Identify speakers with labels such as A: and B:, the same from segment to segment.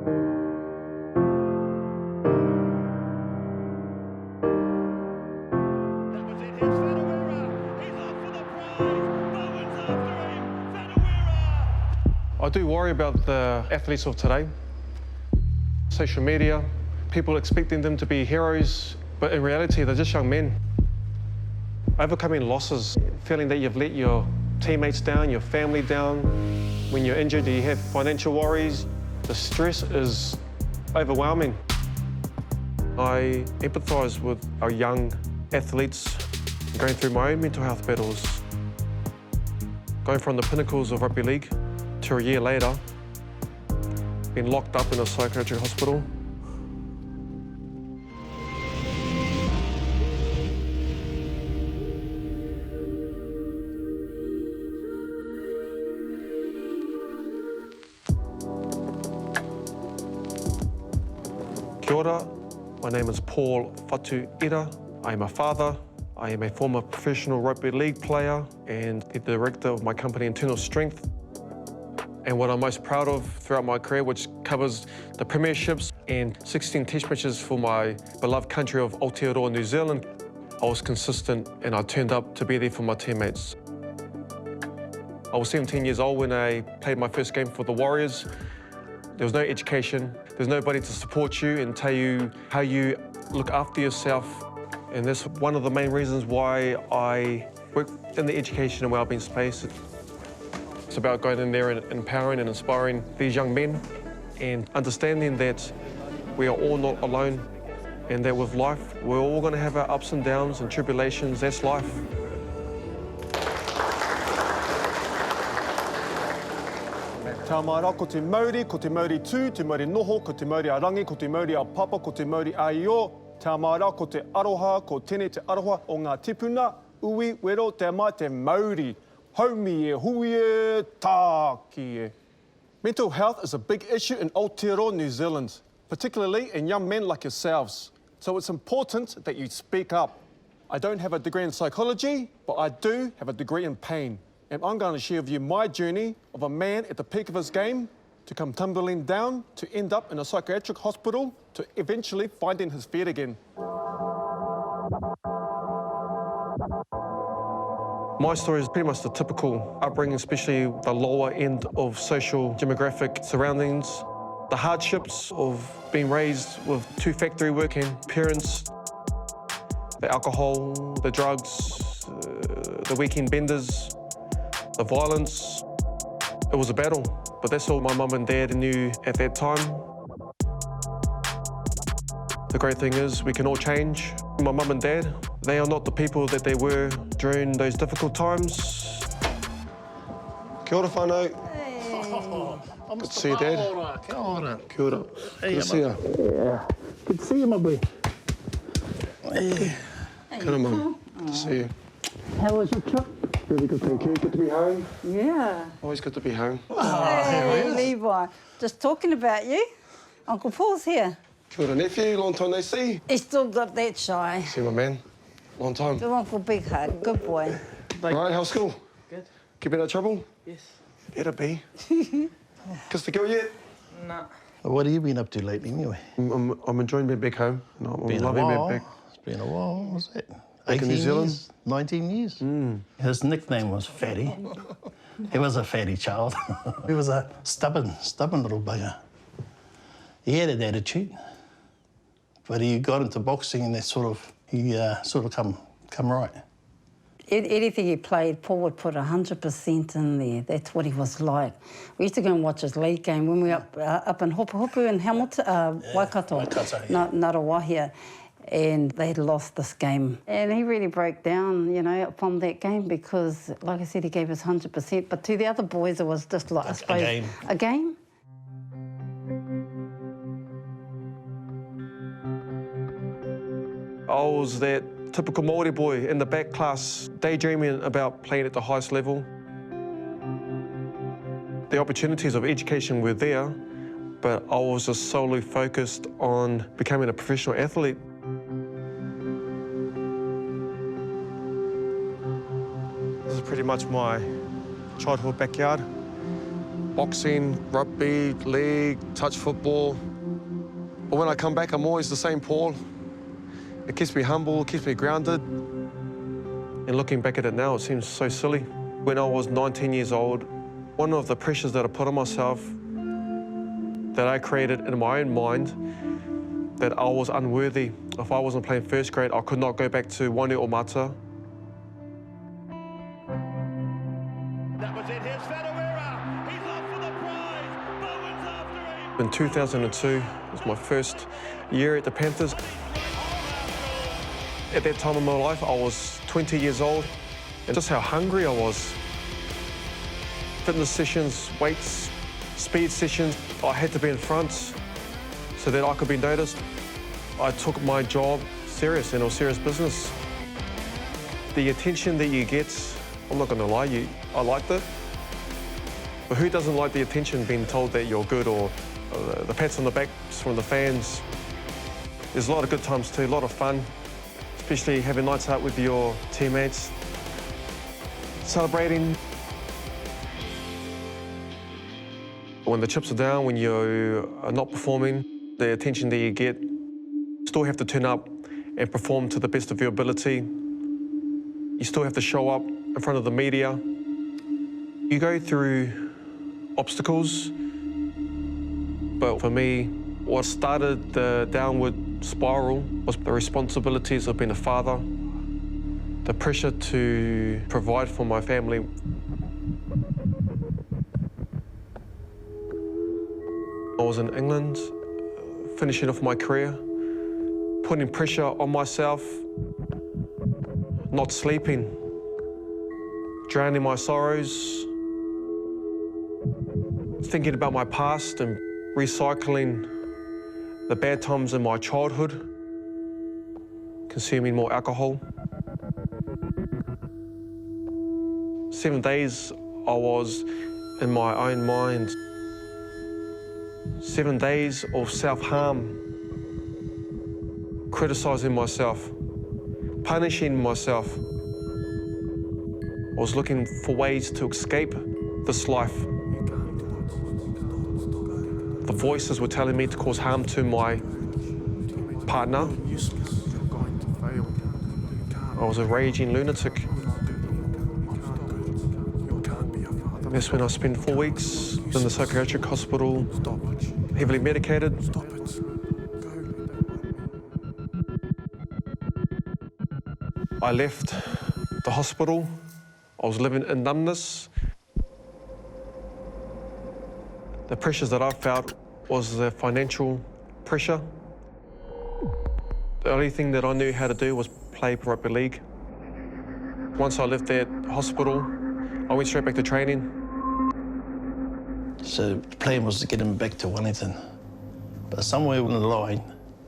A: That was it, here's Whatuira. He's off for the prize. Bowen's after him. Whatuira.
B: I do worry about the athletes of today. Social media, people expecting them to be heroes, but in reality, they're just young men. Overcoming losses, feeling that you've let your teammates down, your family down. When you're injured, you have financial worries. The stress is overwhelming. I empathise with our young athletes going through my own mental health battles. Going from the pinnacles of rugby league to a year later, being locked up in a psychiatric hospital. Kia ora, my name is Paul Whatuira. I am a father. I am a former professional rugby league player and the director of my company, Internal Strength. And what I'm most proud of throughout my career, which covers the premierships and 16 test matches for my beloved country of Aotearoa, New Zealand, I was consistent and I turned up to be there for my teammates. I was 17 years old when I played my first game for the Warriors. There was no education. There's nobody to support you and tell you how you look after yourself. And that's one of the main reasons why I work in the education and wellbeing space. It's about going in there and empowering and inspiring these young men and understanding that we are all not alone and that with life, we're all going to have our ups and downs and tribulations. That's life.
C: Tā mara, ko te Māori tū, te Māori noho, ko te Māori arangi, ko te Māori a papa, ko te Māori a io. Tā mara, ko te aroha, ko tēnei te aroha o ngā tipuna, ui, wero, te mai te Māori. Haumi e, hui e, tā ki e. Mental health is a big issue in Aotearoa, New Zealand, particularly in young men like yourselves. So it's important that you speak up. I don't have a degree in psychology, but I do have a degree in pain. And I'm going to share with you my journey of a man at the peak of his game to come tumbling down, to end up in a psychiatric hospital, to eventually finding his feet again.
B: My story is pretty much the typical upbringing, especially the lower end of social demographic surroundings, the hardships of being raised with two factory working parents, the alcohol, the drugs, the weekend benders, the violence. It was a battle, but that's all my mum and dad knew at that time. The great thing is we can all change. My mum and dad, they are not the people that they were during those difficult times. Kia ora whānau.
D: Hey.
B: Good to see you, Dad.
D: Kia ora.
B: Kia ora. Good to see you.
D: Yeah. Good to see you, my boy.
B: Kia ora, Mum. Good to see you.
D: How was your trip?
B: Really good, thank you. Good to be home.
E: Yeah.
B: Always good to be home.
E: Hey, Levi. Just talking about you. Uncle Paul's here.
B: Kia ora, nephew. Long time no see.
E: He's still got that shy.
B: See my man. Long time.
E: Give Uncle a big hug. Good boy.
B: Right, how's school?
F: Good.
B: Keeping out of trouble?
F: Yes.
B: Better be. Kissed the girl yet?
F: Nah.
D: What have you been up to lately, anyway?
B: I'm enjoying being back home. I'm
D: Been a
B: loving
D: while.
B: being back.
D: It's been a while, what was it?
B: Back in New
D: 18
B: Zealand?
D: years? 19 years. His nickname was Fatty. He was a fatty child. He was a stubborn little bugger. He had an attitude, but he got into boxing and that he sort of come right.
E: Anything he played, Paul would put 100% in there. That's what he was like. We used to go and watch his league game when we were up in Hopu in Hamilton, Waikato,
D: Waikato, yeah.
E: Narawahia. And they had lost this game. And he really broke down, you know, from that game because, like I said, he gave us 100%. But to the other boys, it was just like, I suppose,
D: game.
E: A game.
B: I was that typical Māori boy in the back class, daydreaming about playing at the highest level. The opportunities of education were there, but I was just solely focused on becoming a professional athlete. This is pretty much my childhood backyard. boxing, rugby, league, touch football. But when I come back, I'm always the same Paul. It keeps me humble, it keeps me grounded. And looking back at it now, it seems so silly. When I was 19 years old, one of the pressures that I put on myself, that I created in my own mind, that I was unworthy. If I wasn't playing first grade, I could not go back to Whatuira or Mata.
A: That was it. Here's Whatuira. He's off for the prize. Bowen's after him.
B: In 2002, it was my first year at the Panthers. At that time in my life, I was 20 years old, and just how hungry I was. Fitness sessions, weights, speed sessions, I had to be in front so that I could be noticed. I took my job serious, and it was serious business. The attention that you get, I'm not gonna lie, I liked it. But who doesn't like the attention, being told that you're good, or the pats on the back from the fans? There's a lot of good times too, a lot of fun, especially having nights out with your teammates, celebrating. When the chips are down, when you are not performing, the attention that you get, still have to turn up and perform to the best of your ability. You still have to show up in front of the media. You go through obstacles, but for me, what started the downward spiral was the responsibilities of being a father, the pressure to provide for my family. I was in England, finishing off my career, putting pressure on myself, not sleeping, drowning my sorrows, thinking about my past and recycling the bad times in my childhood, consuming more alcohol. 7 days I was in my own mind. 7 days of self-harm, criticising myself, punishing myself. I was looking for ways to escape this life. The voices were telling me to cause harm to my partner. I was a raging lunatic. That's when I spent 4 weeks in the psychiatric hospital, heavily medicated. I left the hospital. I was living in numbness. The pressures that I felt was the financial pressure. The only thing that I knew how to do was play rugby league. Once I left that hospital, I went straight back to training.
D: So the plan was to get him back to Wellington. But somewhere along the line,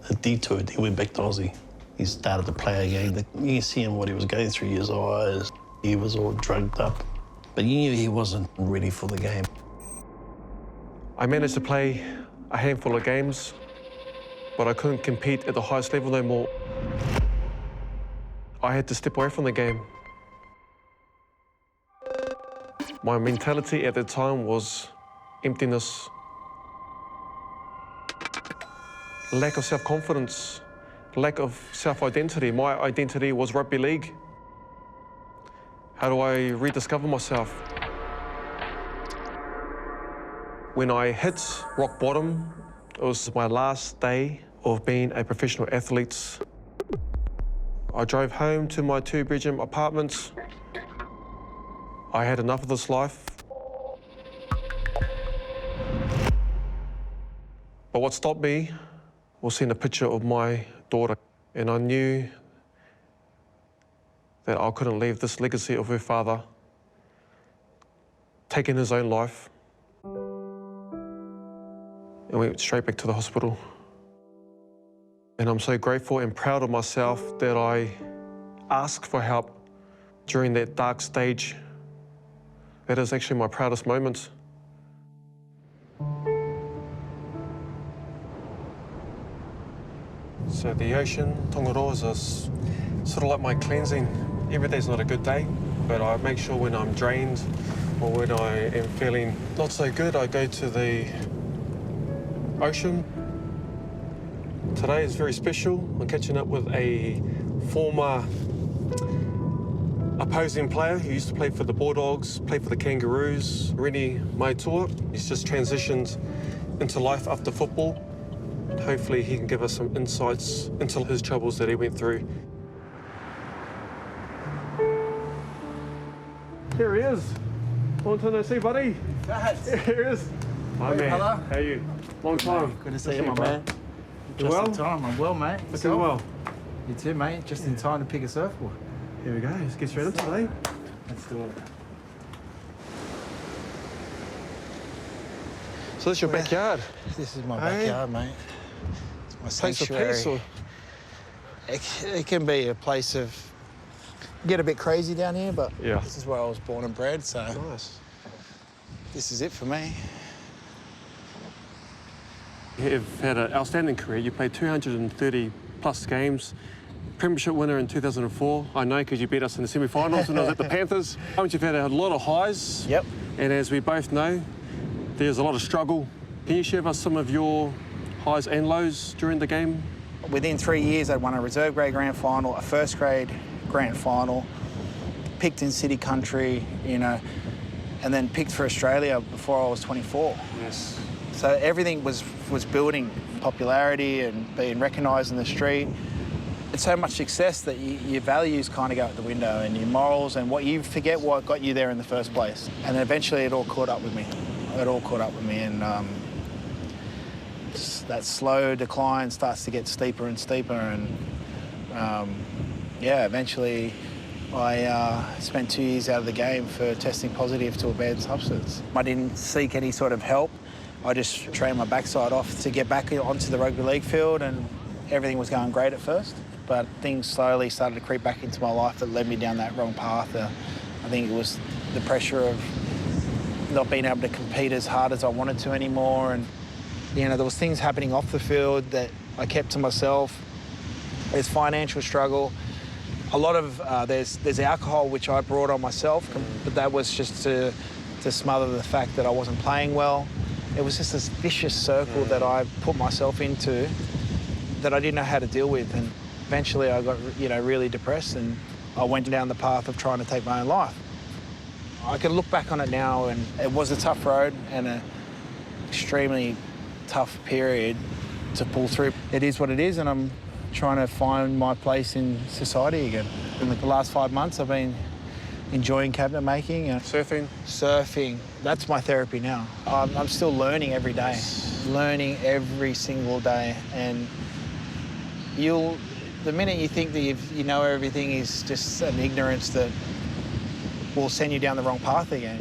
D: it detoured. He went back to Aussie. He started to play again. You can see him what he was going through his eyes. He was all drugged up. But you knew he wasn't ready for the game.
B: I managed to play a handful of games, but I couldn't compete at the highest level no more. I had to step away from the game. My mentality at the time was emptiness, lack of self-confidence, lack of self-identity. My identity was rugby league. How do I rediscover myself? When I hit rock bottom, it was my last day of being a professional athlete. I drove home to my 2-bedroom apartment. I had enough of this life. But what stopped me was seeing a picture of my daughter, and I knew that I couldn't leave this legacy of her father taking his own life. And went straight back to the hospital. And I'm so grateful and proud of myself that I asked for help during that dark stage. That is actually my proudest moment. So the ocean, Tongaroa, is sort of like my cleansing. Every day's not a good day, but I make sure when I'm drained, Or when I am feeling not so good, I go to the ocean. Today is very special. I'm catching up with a former opposing player who used to play for the Bulldogs, played for the Kangaroos, Rini Maitua. He's just transitioned into life after football. Hopefully he can give us some insights into his troubles that he went through. Here he is. Long time no see, buddy. Here he is. Hi, man.
F: Hello.
B: How are you? Long time.
F: Good to see you, my man.
B: You
F: Just
B: well?
F: in time. I'm well, mate.
B: Looking
F: Yourself?
B: well.
F: You too, mate. Just in time to pick a surfboard.
B: Here we go. Let's get straight into today.
F: Let's do it.
B: So this is your backyard.
F: This is my
B: Hey.
F: backyard, mate. It's my
B: Place of
F: sanctuary.
B: peace, or
F: It can be a place of... Get a bit crazy down here, but
B: Yeah.
F: this is where I was born and bred, so
B: nice.
F: this is it for me.
B: You've had an outstanding career. You played 230 plus games. Premiership winner in 2004. I know because you beat us in the semi-finals when I was at the Panthers. You've had a lot of highs.
F: Yep.
B: And as we both know, there's a lot of struggle. Can you share with us some of your highs and lows during the game?
F: Within 3 years, I'd won a reserve grade grand final, a first grade grand final, picked in city country, you know, and then picked for Australia before I was 24.
B: Yes.
F: So everything was building popularity and being recognised in the street. It's so much success that your values kind of go out the window and your morals and what you forget what got you there in the first place. And then eventually it all caught up with me. It all caught up with me, and that slow decline starts to get steeper and steeper, and yeah, eventually I spent 2 years out of the game for testing positive to a banned substance. I didn't seek any sort of help. I just trained my backside off to get back onto the rugby league field, and everything was going great at first, but things slowly started to creep back into my life that led me down that wrong path. I think it was the pressure of not being able to compete as hard as I wanted to anymore, and you know, there was things happening off the field that I kept to myself. There's financial struggle. A lot of there's alcohol which I brought on myself, but that was just to smother the fact that I wasn't playing well. It was just this vicious circle that I put myself into that I didn't know how to deal with, and eventually I got, you know, really depressed, and I went down the path of trying to take my own life. I can look back on it now, and it was a tough road and an extremely tough period to pull through. It is what it is, and I'm trying to find my place in society again. In the last 5 months, I've been enjoying cabinet making and surfing. That's my therapy now. I'm still learning every day, learning every single day, and the minute you think that you know everything is just an ignorance that will send you down the wrong path again.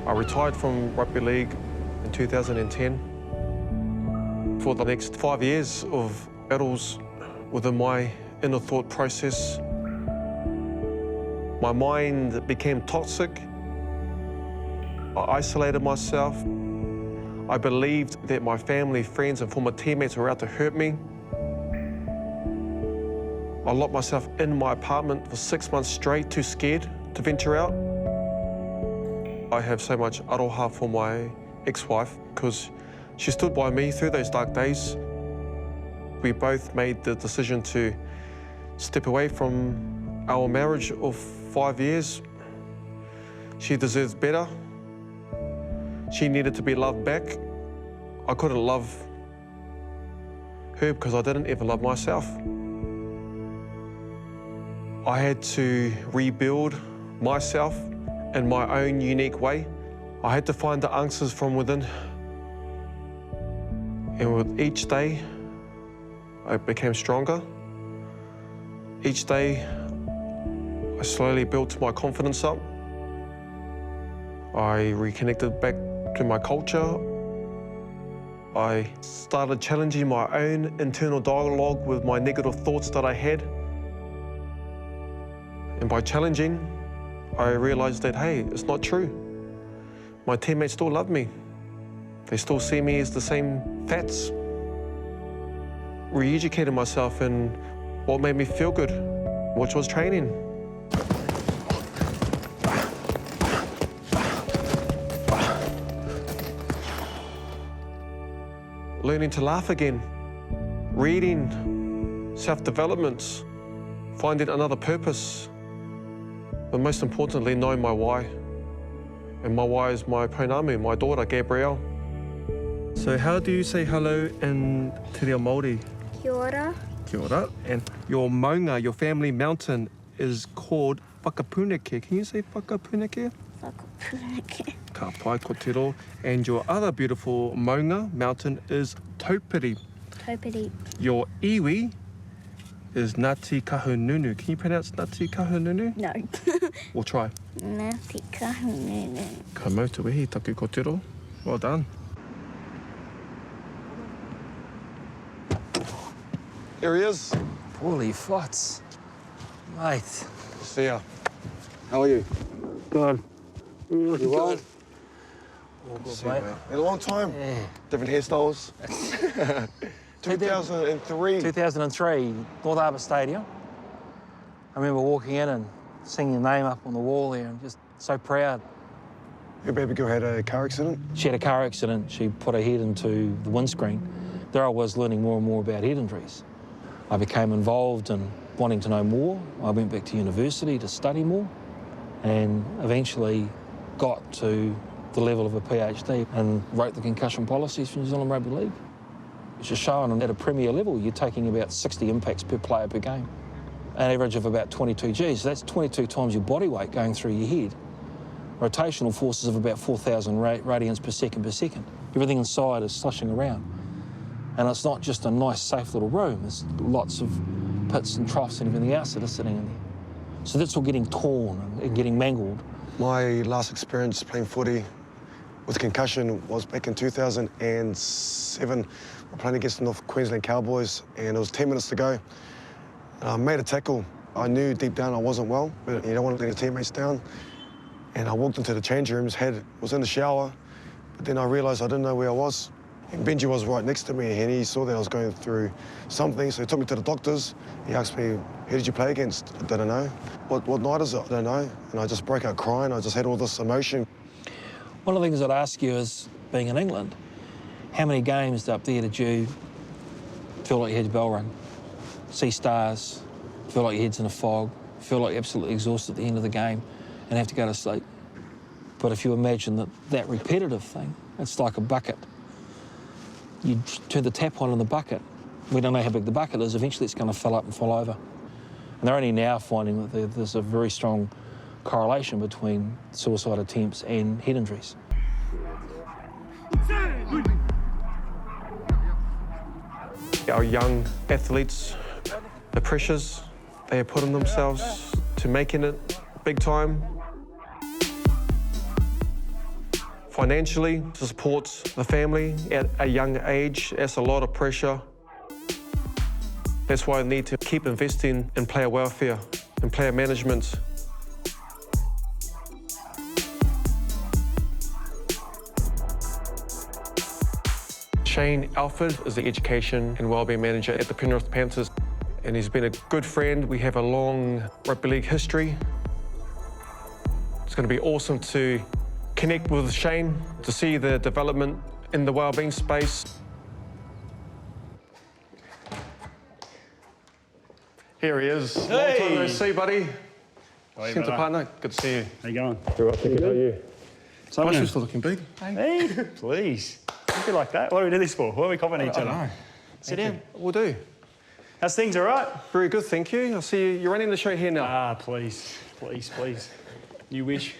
B: I retired from rugby league in 2010. For the next 5 years of battles within my inner thought process, my mind became toxic. I isolated myself. I believed that my family, friends, and former teammates were out to hurt me. I locked myself in my apartment for 6 months straight, too scared to venture out. I have so much aroha for my ex-wife because she stood by me through those dark days. We both made the decision to step away from our marriage of 5 years. She deserves better. She needed to be loved back. I couldn't love her because I didn't ever love myself. I had to rebuild myself in my own unique way. I had to find the answers from within. And with each day, I became stronger. Each day, I slowly built my confidence up. I reconnected back to my culture. I started challenging my own internal dialogue with my negative thoughts that I had. And by challenging, I realized that, hey, it's not true. My teammates still love me. They still see me as the same fats. re-educated myself in what made me feel good, which was training. Learning to laugh again, reading, self-development, finding another purpose, but most importantly, knowing my why. And my why is my pounamu, my daughter, Gabrielle. So how do you say hello in Te Reo Māori?
G: Kia ora.
B: Kia ora. And your maunga, your family mountain, is called Whakapuneke. Can you say Whakapuneke?
G: Whakapuneke.
B: Ka pai ko te ro. And your other beautiful maunga mountain is Taupiri.
G: Taupiri.
B: Your iwi is Ngāti Kahununu. Can you pronounce Ngāti Kahununu?
G: No.
B: We'll try.
G: Ngāti kahununu.
B: Ka mautu wehi taku ko te ro. Well done. Here he is.
H: Holy fots. Mate.
B: See ya. How are you?
H: Good.
B: You well?
H: Good. All good,
B: See you,
H: mate.
B: mate. In a long time.
H: Yeah.
B: Different hairstyles. 2003.
H: 2003, North Harbour Stadium. I remember walking in and seeing your name up on the wall there and just so proud.
B: Your baby girl had a car accident?
H: She had a car accident. She put her head into the windscreen. There I was learning more and more about head injuries. I became involved in wanting to know more. I went back to university to study more and eventually got to the level of a PhD and wrote the concussion policies for New Zealand Rugby League. It's just showing at a premier level, you're taking about 60 impacts per player per game, an average of about 22 Gs. So that's 22 times your body weight going through your head. Rotational forces of about 4,000 radians per second. Everything inside is slushing around. And it's not just a nice, safe little room. There's lots of pits and troughs and everything else that are sitting in there. So that's all getting torn and getting mangled.
I: My last experience playing footy with concussion was back in 2007. We're playing against the North Queensland Cowboys, and it was 10 minutes to go. I made a tackle. I knew deep down I wasn't well, but you don't want to let your teammates down. And I walked into the change rooms, was in the shower, but then I realised I didn't know where I was. And Benji was right next to me, and he saw that I was going through something, so he took me to the doctors. He asked me, who did you play against? I don't know. What night is it? I don't know. And I just broke out crying. I just had all this emotion.
H: One of the things I'd ask you is, being in England, how many games up there did you feel like you had your bell rung, see stars, feel like your head's in a fog, feel like you're absolutely exhausted at the end of the game and have to go to sleep? But if you imagine that repetitive thing, it's like a bucket. You turn the tap on in the bucket. We don't know how big the bucket is. Eventually it's going to fill up and fall over. And they're only now finding that there's a very strong correlation between suicide attempts and head injuries.
B: Our young athletes, the pressures they are putting themselves to making it big time. Financially, to support the family at a young age, that's a lot of pressure. That's why I need to keep investing in player welfare and player management. Shane Alford is the Education and Wellbeing Manager at the Penrith Panthers, and he's been a good friend. We have a long rugby league history. It's going to be awesome to connect with Shane, to see the development in the wellbeing space. Here he is.
J: Hey!
B: Long time no see, buddy.
J: How are you,
B: Centre
J: brother?
B: partner, good to see you.
J: How you going?
B: Very well, thank you. How are you?
J: Something.
B: Nice, you're still looking big.
J: Hey, please. Don't be like that. What do we do this for? What are we copying each other? Sit down.
B: We'll do.
J: How's things, all right?
B: Very good, thank you. I see you're running the show here now.
J: Ah, please. You wish.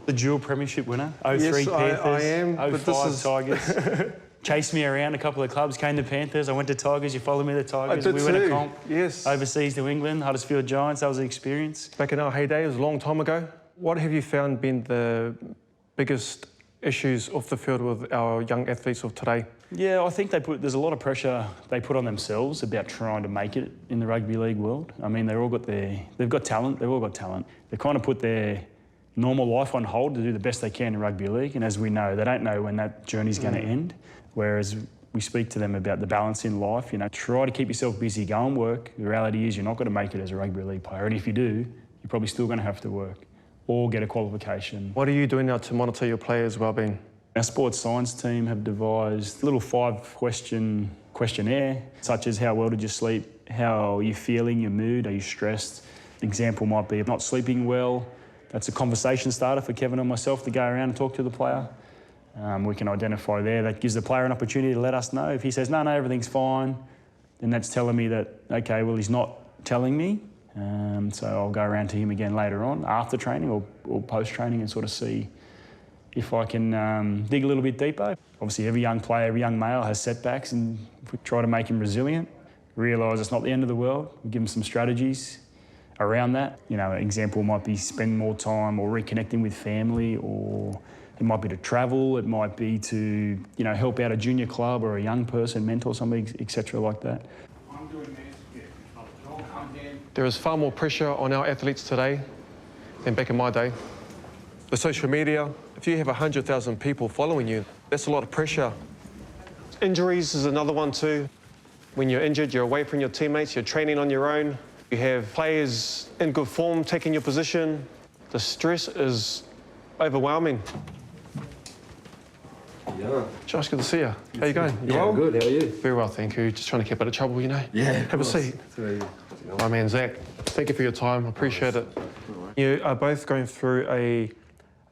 J: The dual premiership winner, 03
B: Yes,
J: Panthers,
B: I am, but
J: 05
B: this is-
J: Tigers. Chased me around a couple of clubs, came to Panthers, I went to Tigers, you followed me to Tigers.
B: I did
J: we went
B: too,
J: a comp
B: yes.
J: overseas to England, Huddersfield Giants, that was an experience.
B: Back in our heyday, it was a long time ago. What have you found been the biggest issues off the field with our young athletes of today?
J: Yeah, I think there's a lot of pressure they put on themselves about trying to make it in the rugby league world. I mean, they've got talent, they've all got talent. They kind of put their normal life on hold to do the best they can in rugby league, and as we know, they don't know when that journey's going to end, whereas We speak to them about the balance in life. You know, try to keep yourself busy, go and work. The reality is you're not going to make it as a rugby league player, and if you do, you're probably still going to have to work or get a qualification.
B: What are you doing now to monitor your players' well-being?
J: Our sports science team have devised a little 5-question questionnaire, such as how well did you sleep, how are you feeling, your mood, are you stressed? Example might be not sleeping well. That's a conversation starter for Kevin and myself to go around and talk to the player. We can identify there. That gives the player an opportunity to let us know. If he says, no, everything's fine, then that's telling me that, okay, well, he's not telling me. So I'll go around to him again later on, after training or post-training, and sort of see if I can dig a little bit deeper. Obviously, every young player, every young male has setbacks, and if we try to make him resilient, realise it's not the end of the world, we give him some strategies around that. You know, an example might be spend more time or reconnecting with family, or it might be to travel, it might be to, you know, help out a junior club or a young person, mentor somebody, etc. like that.
B: There is far more pressure on our athletes today than back in my day. The social media, if you have 100,000 people following you, that's a lot of pressure. Injuries is another one too. When you're injured, you're away from your teammates, you're training on your own. You have players in good form taking your position. The stress is overwhelming.
K: Yeah.
B: Josh, good to see you. How you going? You well?
K: Good. How are you?
B: Very well, thank you. Just trying to keep out of trouble, you know?
K: Yeah.
B: Have a seat. My man, Zach, thank you for your time. I appreciate it. You are both going through a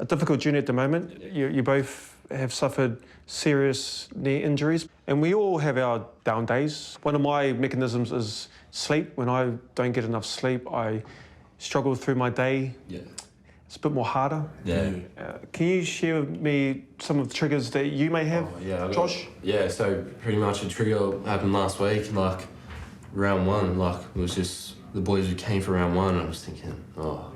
B: difficult journey at the moment. You both have suffered serious knee injuries, and we all have our down days. One of my mechanisms is sleep. When I don't get enough sleep, I struggle through my day.
K: Yeah.
B: It's a bit more harder.
K: Yeah.
B: Can you share with me some of the triggers that you may have, Josh?
K: Yeah, so pretty much a trigger happened last week, like round one, like it was just the boys who came for round one, I was thinking, oh,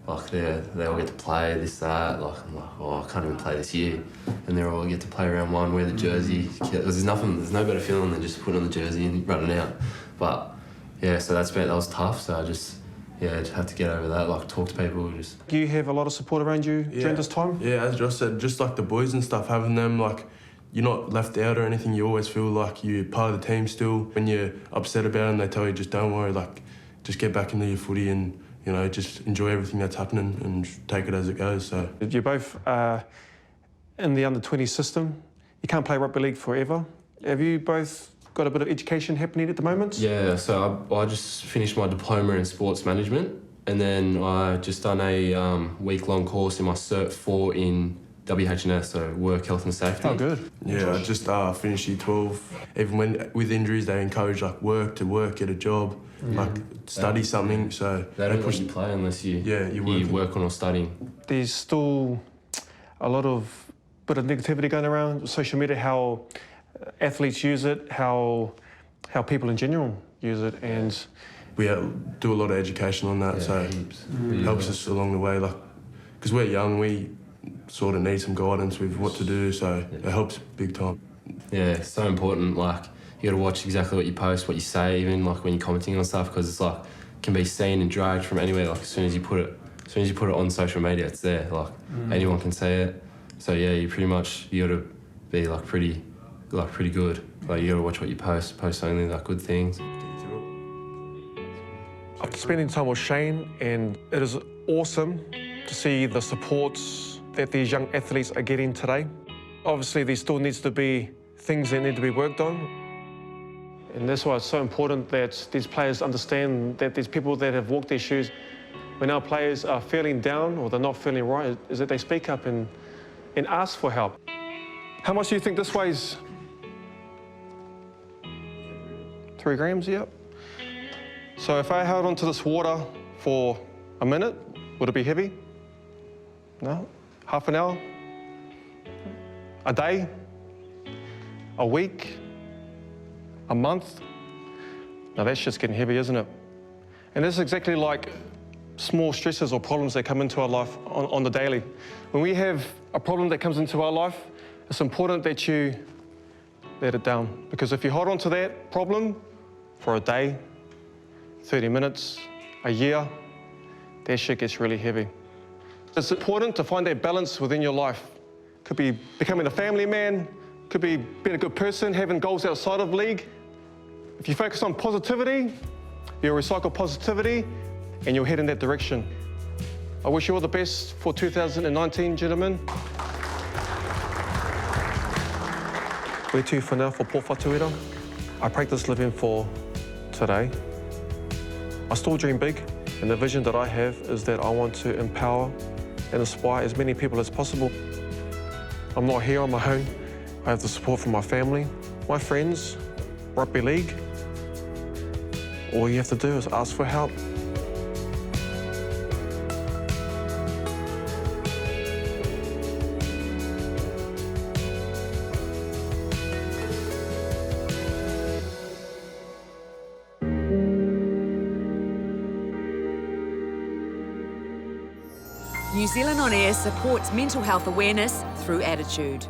K: like they all get to play, this, that, like I'm like, oh, I can't even play this year. And they all get to play round one, wear the jersey. There's no better feeling than just putting on the jersey and running out. But yeah, so that was tough, so I just, had to get over that, like talk to people.
B: Do you have a lot of support around you during this time?
L: Yeah, as Josh said, just like the boys and stuff, having them, like, you're not left out or anything, you always feel like you're part of the team still. When you're upset about it, they tell you just don't worry, like, just get back into your footy and, you know, just enjoy everything that's happening and take it as it goes, so.
B: You're both in the under-20 system. You can't play rugby league forever. Have you both got a bit of education happening at the moment?
K: Yeah, so I just finished my diploma in sports management, and then I just done a week-long course in my Cert 4 in WHS, so work, health and safety.
B: Oh, good.
L: Yeah, I just finished year 12. Even when with injuries, they encourage like work, get a job, like study something. So
K: they don't let you play unless you
L: you're
K: working or studying.
B: There's still a lot of bit of negativity going around with social media, how athletes use it, how people in general use it, and
L: we do a lot of education on that, so it helps us along the way. Like, because we're young, we sort of need some guidance with what to do, so it helps big time.
K: Yeah, it's so important. Like, you got to watch exactly what you post, what you say, even like when you're commenting on stuff, because it's like can be seen and dragged from anywhere. Like as soon as you put it on social media, it's there. Like anyone can see it. So yeah, you got to be like pretty good. Like you got to watch what you post only like good things.
B: After spending time with Shane, and it is awesome to see the supports that these young athletes are getting today. Obviously, there still needs to be things that need to be worked on. And that's why it's so important that these players understand that there's people that have walked their shoes. When our players are feeling down or they're not feeling right, is that they speak up and ask for help. How much do you think this weighs? 3 grams, yep. So if I held onto this water for a minute, would it be heavy? No? Half an hour? A day? A week? A month? Now that's just getting heavy, isn't it? And this is exactly like small stresses or problems that come into our life on the daily. When we have a problem that comes into our life, it's important that you let it down. Because if you hold on to that problem for a day, 30 minutes, a year, that shit gets really heavy. It's important to find that balance within your life. Could be becoming a family man,
C: Could be being a good person, having goals outside of league. If you focus on positivity, you'll recycle positivity and you'll head in that direction. I wish you all the best for 2019, gentlemen. We're tū whanau for Paul Whatuira. I practice living for today. I still dream big, and the vision that I have is that I want to empower and inspire as many people as possible. I'm not here on my own. I have the support from my family, my friends, rugby league. All you have to do is ask for help.
M: New Zealand On Air supports mental health awareness through attitude.